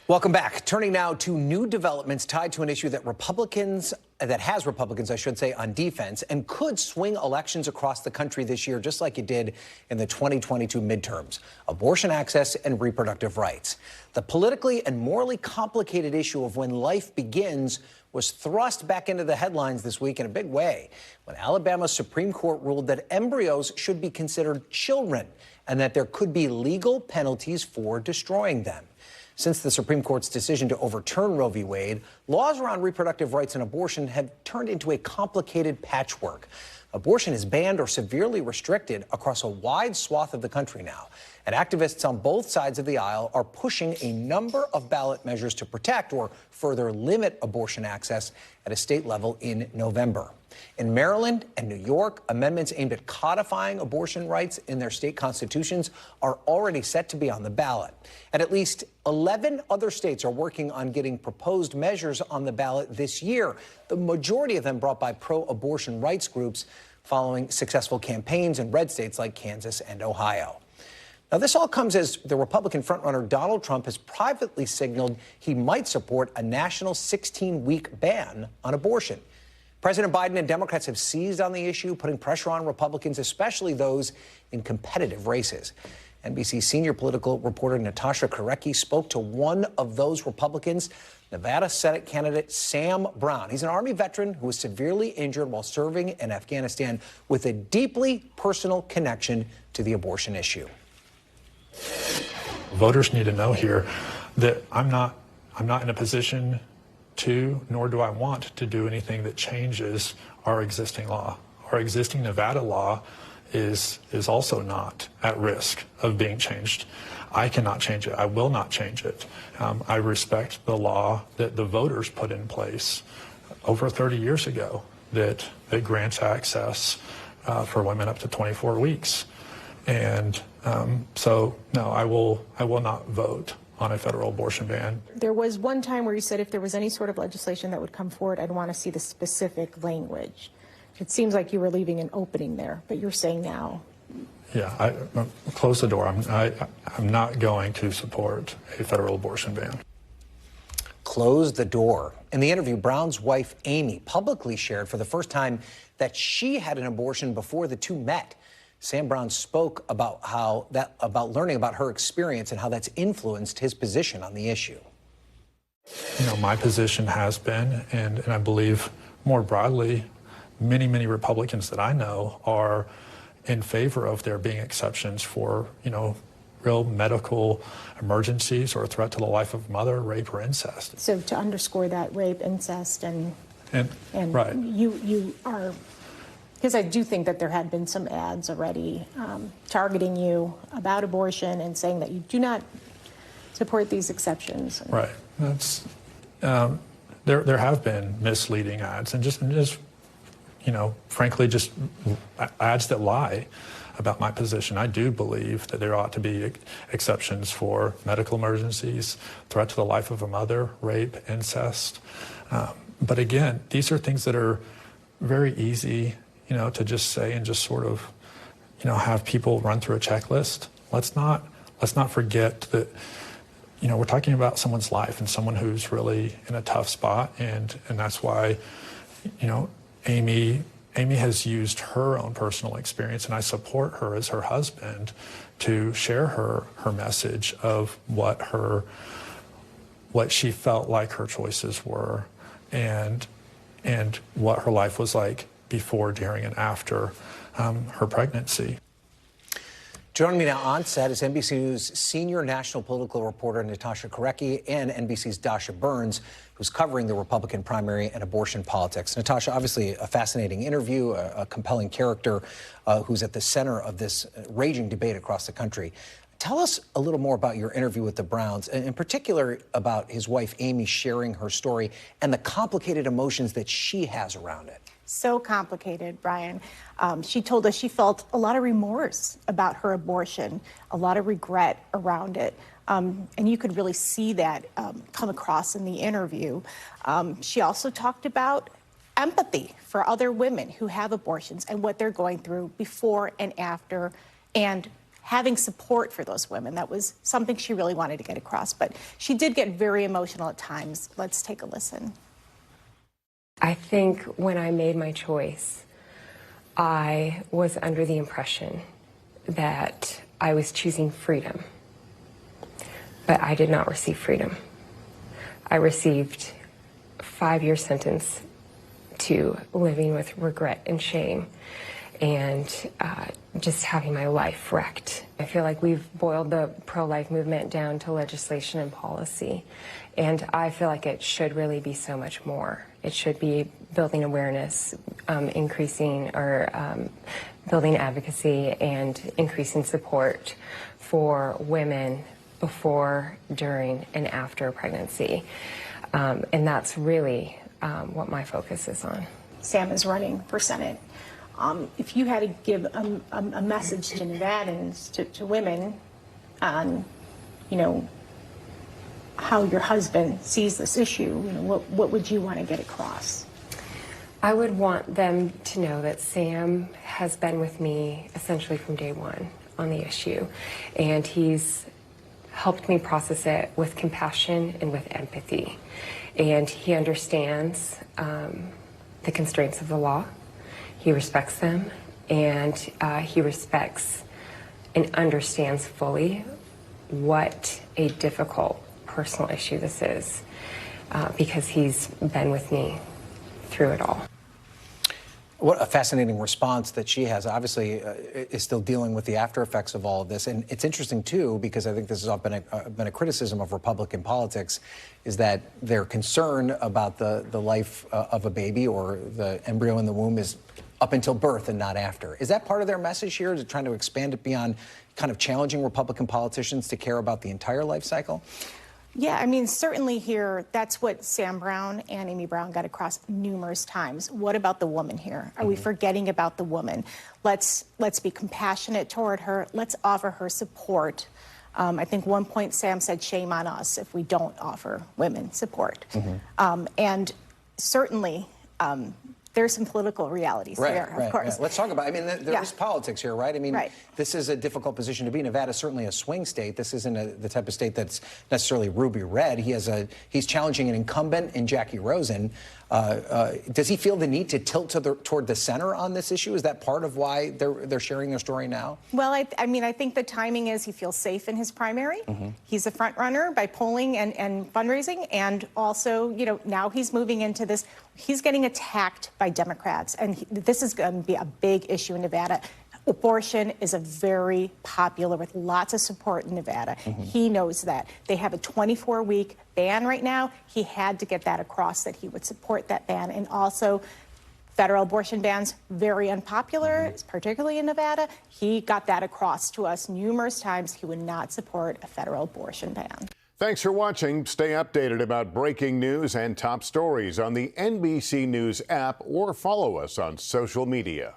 Welcome back. Turning now to new developments tied to an issue that has Republicans, I should say, on defense and could swing elections across the country this year, just like it did in the 2022 midterms: abortion access and reproductive rights. The politically and morally complicated issue of when life begins was thrust back into the headlines this week in a big way when Alabama's Supreme Court ruled that embryos should be considered children and that there could be legal penalties for destroying them. Since the Supreme Court's decision to overturn Roe v. Wade, laws around reproductive rights and abortion have turned into a complicated patchwork. Abortion is banned or severely restricted across a wide swath of the country now, and activists on both sides of the aisle are pushing a number of ballot measures to protect or further limit abortion access at a state level in November. In Maryland and New York, amendments aimed at codifying abortion rights in their state constitutions are already set to be on the ballot. And at least 11 other states are working on getting proposed measures on the ballot this year, the majority of them brought by pro-abortion rights groups following successful campaigns in red states like Kansas and Ohio. Now, this all comes as the Republican frontrunner Donald Trump has privately signaled he might support a national 16-week ban on abortion. President Biden and Democrats have seized on the issue, putting pressure on Republicans, especially those in competitive races. NBC senior political reporter Natasha Korecki spoke to one of those Republicans, Nevada Senate candidate Sam Brown. He's an Army veteran who was severely injured while serving in Afghanistan with a deeply personal connection to the abortion issue. Voters need to know here that I'm not in a position to, nor do I want to do anything that changes our existing law. Our existing Nevada law is also not at risk of being changed. I cannot change it. I will not change it. I respect the law that the voters put in place over 30 years ago that grants access for women up to 24 weeks. And so, no, I will not vote on a federal abortion ban. There was one time where you said if there was any sort of legislation that would come forward, I'd want to see the specific language. It seems like you were leaving an opening there, but you're saying now. Yeah, close the door. I'm not going to support a federal abortion ban. Close the door. In the interview, Brown's wife, Amy, publicly shared for the first time that she had an abortion before the two met. Sam Brown spoke about learning about her experience and how that's influenced his position on the issue. You know, my position has been, and I believe more broadly, many Republicans that I know are in favor of there being exceptions for, you know, real medical emergencies or a threat to the life of mother, rape, or incest. So to underscore that rape, incest, and right. you are. Because I do think that there had been some ads already targeting you about abortion and saying that you do not support these exceptions. Right. That's there have been misleading ads and just you know, frankly, just ads that lie about my position. I do believe that there ought to be exceptions for medical emergencies, threat to the life of a mother, rape, incest. But again, these are things that are very easy, you know, to just say and just sort of, you know, have people run through a checklist. Let's not forget that, you know, we're talking about someone's life and someone who's really in a tough spot, and that's why, you know, Amy has used her own personal experience, and I support her as her husband to share her message of what she felt like her choices were, and what her life was like before, during, and after her pregnancy. Joining me now on set is NBC News senior national political reporter Natasha Korecki and NBC's Dasha Burns, who's covering the Republican primary and abortion politics. Natasha, obviously a fascinating interview, a compelling character who's at the center of this raging debate across the country. Tell us a little more about your interview with the Browns, and in particular about his wife Amy sharing her story and the complicated emotions that she has around it. So complicated, Brian. She told us she felt a lot of remorse about her abortion, a lot of regret around it. And you could really see that come across in the interview. She also talked about empathy for other women who have abortions and what they're going through before and after, and having support for those women. That was something she really wanted to get across. But she did get very emotional at times. Let's take a listen. I think when I made my choice, I was under the impression that I was choosing freedom, but I did not receive freedom. I received a 5-year sentence to living with regret and shame and just having my life wrecked. I feel like we've boiled the pro-life movement down to legislation and policy, and I feel like it should really be so much more. It should be building awareness, increasing or building advocacy and increasing support for women before, during, and after pregnancy. And that's really what my focus is on. Sam is running for Senate. If you had to give a message to Nevadans, to women, on, how your husband sees this issue, what would you want to get across? I would want them to know that Sam has been with me essentially from day one on the issue, and he's helped me process it with compassion and with empathy. And he understands the constraints of the law. He respects them, and he respects and understands fully what a difficult personal issue this is, because he's been with me through it all. What a fascinating response that she has. Obviously, is still dealing with the after effects of all of this. And it's interesting, too, because I think this has been a criticism of Republican politics, is that their concern about the life of a baby or the embryo in the womb is up until birth and not after. Is that part of their message here, to trying to expand it beyond kind of challenging Republican politicians to care about the entire life cycle? Yeah, I mean, certainly here, that's what Sam Brown and Amy Brown got across numerous times. What about the woman here? Are we forgetting about the woman? Let's be compassionate toward her. Let's offer her support. I think one point Sam said, shame on us if we don't offer women support. And certainly, there's some political realities there, of course. Right. Let's talk about, I mean, there is politics here, right? I mean, this is a difficult position to be. Nevada is certainly a swing state. This isn't the type of state that's necessarily ruby red. He's challenging an incumbent in Jackie Rosen. Does he feel the need to tilt toward the center on this issue? Is that part of why they're sharing their story now? Well, I mean, I think the timing is he feels safe in his primary. He's a front runner by polling and fundraising, and also, now he's moving into this. He's getting attacked by Democrats, and this is going to be a big issue in Nevada. Abortion is very popular with lots of support in Nevada. He knows that. They have a 24-week ban right now. He had to get that across, that he would support that ban. And also, federal abortion bans, very unpopular, particularly in Nevada. He got that across to us numerous times. He would not support a federal abortion ban. Thanks for watching. Stay updated about breaking news and top stories on the NBC News app, or follow us on social media.